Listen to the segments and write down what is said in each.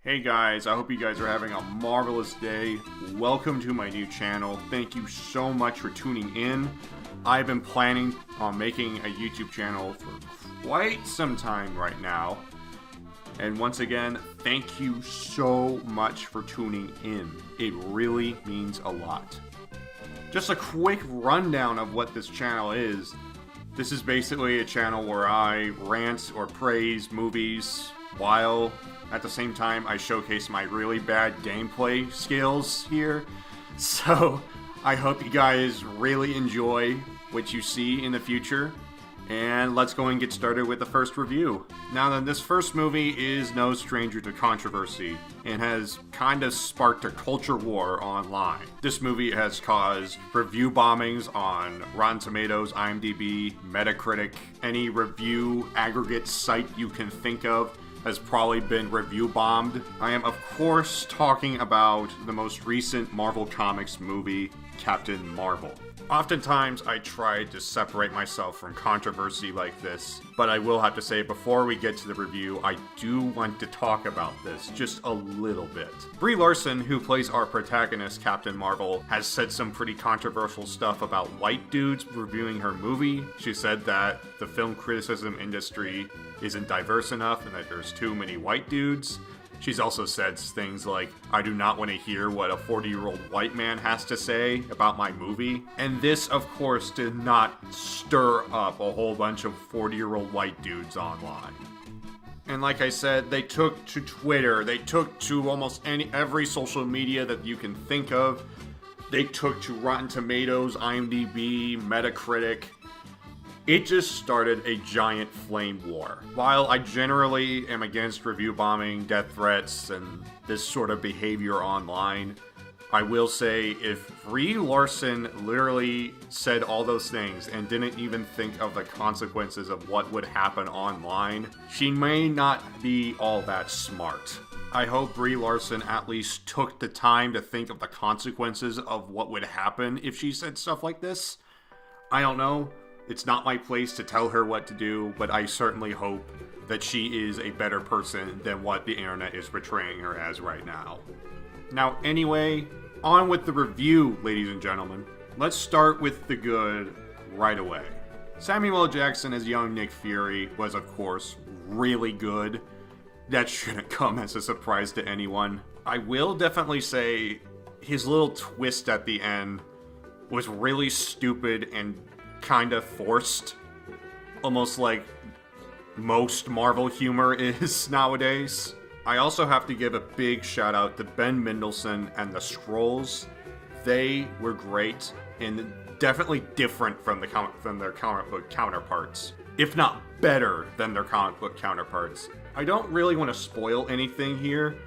Hey guys, I hope you guys are having a marvelous day. Welcome to my new channel. Thank you so much for tuning in. I've been planning on making a YouTube channel for quite some time right now. And once again, thank you so much for tuning in. It really means a lot. Just a quick rundown of what this channel is. This is basically a channel where I rant or praise movies while at the same time I showcase my really bad gameplay skills here. So I hope you guys really enjoy what you see in the future. And let's go and get started with the first review. Now then, this first movie is no stranger to controversy and has kind of sparked a culture war online. This movie has caused review bombings on Rotten Tomatoes, IMDb, Metacritic, any review aggregate site you can think of has probably been review bombed. I am of course talking about the most recent Marvel Comics movie, Captain Marvel. Oftentimes I try to separate myself from controversy like this, but I will have to say before we get to the review, I do want to talk about this just a little bit. Brie Larson, who plays our protagonist, Captain Marvel, has said some pretty controversial stuff about white dudes reviewing her movie. She said that the film criticism industry isn't diverse enough and that there's too many white dudes. She's also said things like, I do not want to hear what a 40-year-old white man has to say about my movie. And this, of course, did not stir up a whole bunch of 40-year-old white dudes online. And like I said, they took to Twitter, they took to almost every social media that you can think of. They took to Rotten Tomatoes, IMDb, Metacritic. It just started a giant flame war. While I generally am against review bombing, death threats, and this sort of behavior online, I will say if Brie Larson literally said all those things and didn't even think of the consequences of what would happen online, she may not be all that smart. I hope Brie Larson at least took the time to think of the consequences of what would happen if she said stuff like this. I don't know. It's not my place to tell her what to do, but I certainly hope that she is a better person than what the internet is portraying her as right now. Now, anyway, on with the review, ladies and gentlemen. Let's start with the good right away. Samuel L. Jackson as young Nick Fury was, of course, really good. That shouldn't come as a surprise to anyone. I will definitely say his little twist at the end was really stupid and kind of forced, almost like most Marvel humor is nowadays. I also have to give a big shout out to Ben Mendelsohn and the Skrulls. They were great and definitely different from their comic book counterparts, if not better than their comic book counterparts. I don't really want to spoil anything here,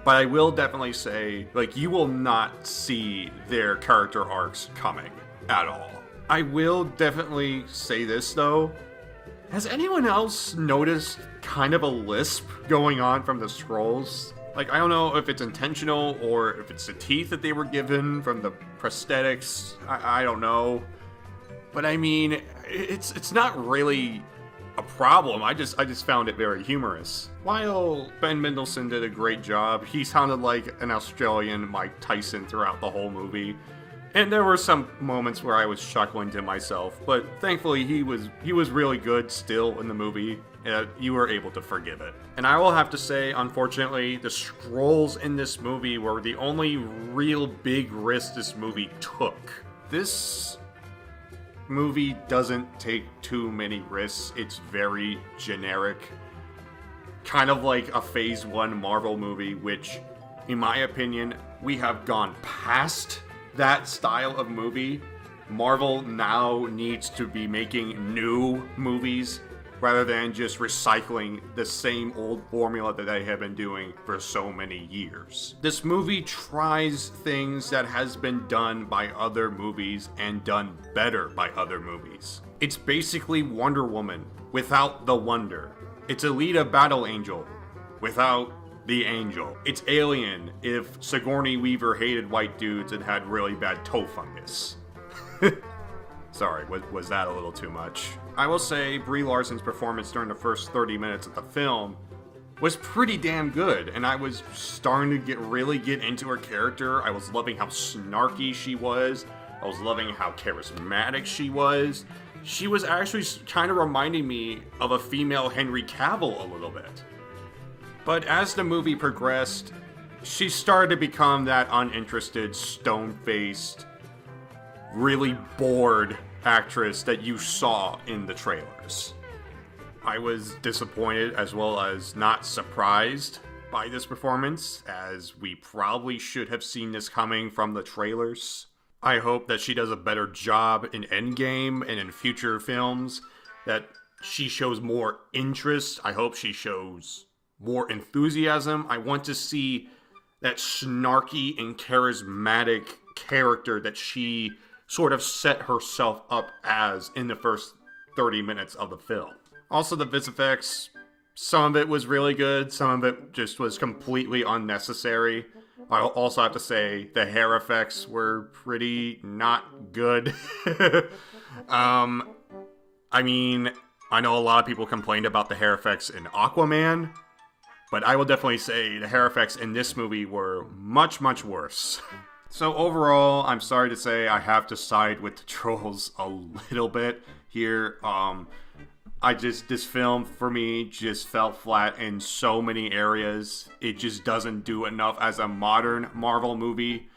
but I will definitely say, you will not see their character arcs coming at all. I will definitely say this, though. Has anyone else noticed kind of a lisp going on from the Skrulls? I don't know if it's intentional or if it's the teeth that they were given from the prosthetics. I don't know. But I mean, it's not really a problem. I just found it very humorous. While Ben Mendelsohn did a great job, he sounded like an Australian Mike Tyson throughout the whole movie. And there were some moments where I was chuckling to myself, but thankfully he was really good still in the movie. You were able to forgive it. And I will have to say, unfortunately, the Skrulls in this movie were the only real big risk this movie took. This movie doesn't take too many risks. It's very generic. Kind of like a Phase 1 Marvel movie, which, in my opinion, we have gone past that style of movie. Marvel now needs to be making new movies rather than just recycling the same old formula that they have been doing for so many years. This movie tries things that has been done by other movies and done better by other movies. It's basically Wonder Woman without the wonder. It's Alita Battle Angel without the angel. It's Alien if Sigourney Weaver hated white dudes and had really bad toe fungus. Sorry, was that a little too much? I will say Brie Larson's performance during the first 30 minutes of the film was pretty damn good, and I was starting to really get into her character. I was loving how snarky she was. I was loving how charismatic she was. She was actually kind of reminding me of a female Henry Cavill a little bit. But as the movie progressed, she started to become that uninterested, stone-faced, really bored actress that you saw in the trailers. I was disappointed as well as not surprised by this performance, as we probably should have seen this coming from the trailers. I hope that she does a better job in Endgame and in future films, that she shows more interest. I hope she shows more enthusiasm. I want to see that snarky and charismatic character that she sort of set herself up as in the first 30 minutes of the film. Also, the vis effects, some of it was really good, some of it just was completely unnecessary. I also have to say, the hair effects were pretty not good. I mean, I know a lot of people complained about the hair effects in Aquaman, but I will definitely say the hair effects in this movie were much, much worse. So overall, I'm sorry to say I have to side with the trolls a little bit here. This film for me just fell flat in so many areas. It just doesn't do enough as a modern Marvel movie.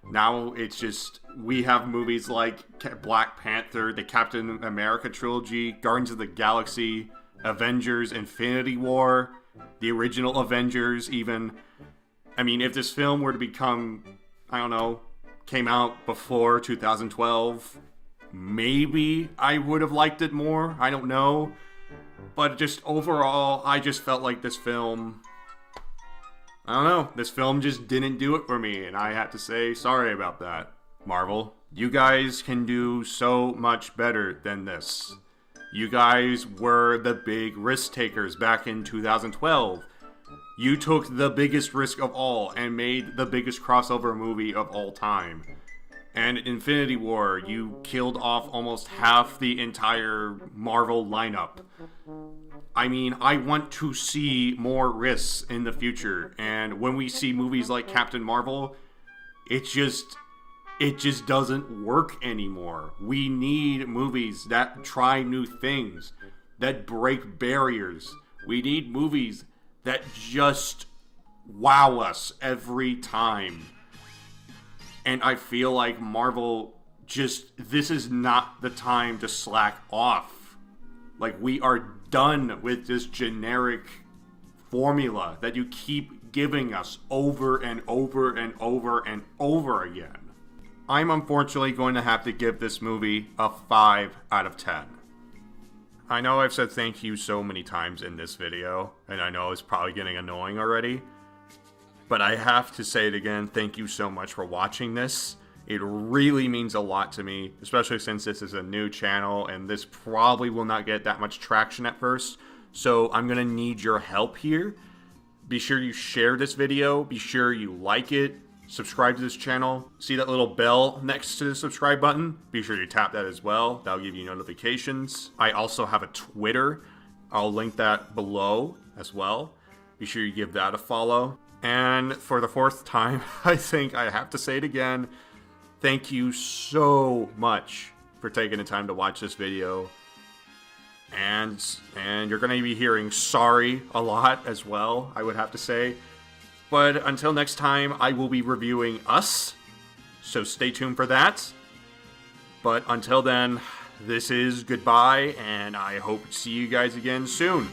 Now it's just, we have movies like Black Panther, the Captain America trilogy, Guardians of the Galaxy, Avengers, Infinity War, the original Avengers even. I mean, if this film were to become, I don't know, came out before 2012, maybe I would have liked it more. I don't know. But just overall, I just felt like this film, I don't know, this film just didn't do it for me, and I have to say sorry about that. Marvel, you guys can do so much better than this. You guys were the big risk takers back in 2012. You took the biggest risk of all and made the biggest crossover movie of all time. And Infinity War, you killed off almost half the entire Marvel lineup. I mean, I want to see more risks in the future. And when we see movies like Captain Marvel, it just doesn't work anymore. We need movies that try new things, that break barriers. We need movies that just wow us every time. And I feel like Marvel this is not the time to slack off. Like, we are done with this generic formula that you keep giving us over and over and over and over again. I'm unfortunately going to have to give this movie a 5 out of 10. I know I've said thank you so many times in this video, and I know it's probably getting annoying already. But I have to say it again, thank you so much for watching this. It really means a lot to me, especially since this is a new channel and this probably will not get that much traction at first. So I'm going to need your help here. Be sure you share this video, be sure you like it, subscribe to this channel. See that little bell next to the subscribe button? Be sure you tap that as well, that'll give you notifications. I also have a Twitter, I'll link that below as well. Be sure you give that a follow. And for the 4th time, I think I have to say it again, thank you so much for taking the time to watch this video. And you're going to be hearing sorry a lot as well, I would have to say. But until next time, I will be reviewing Us, so stay tuned for that. But until then, this is goodbye, and I hope to see you guys again soon.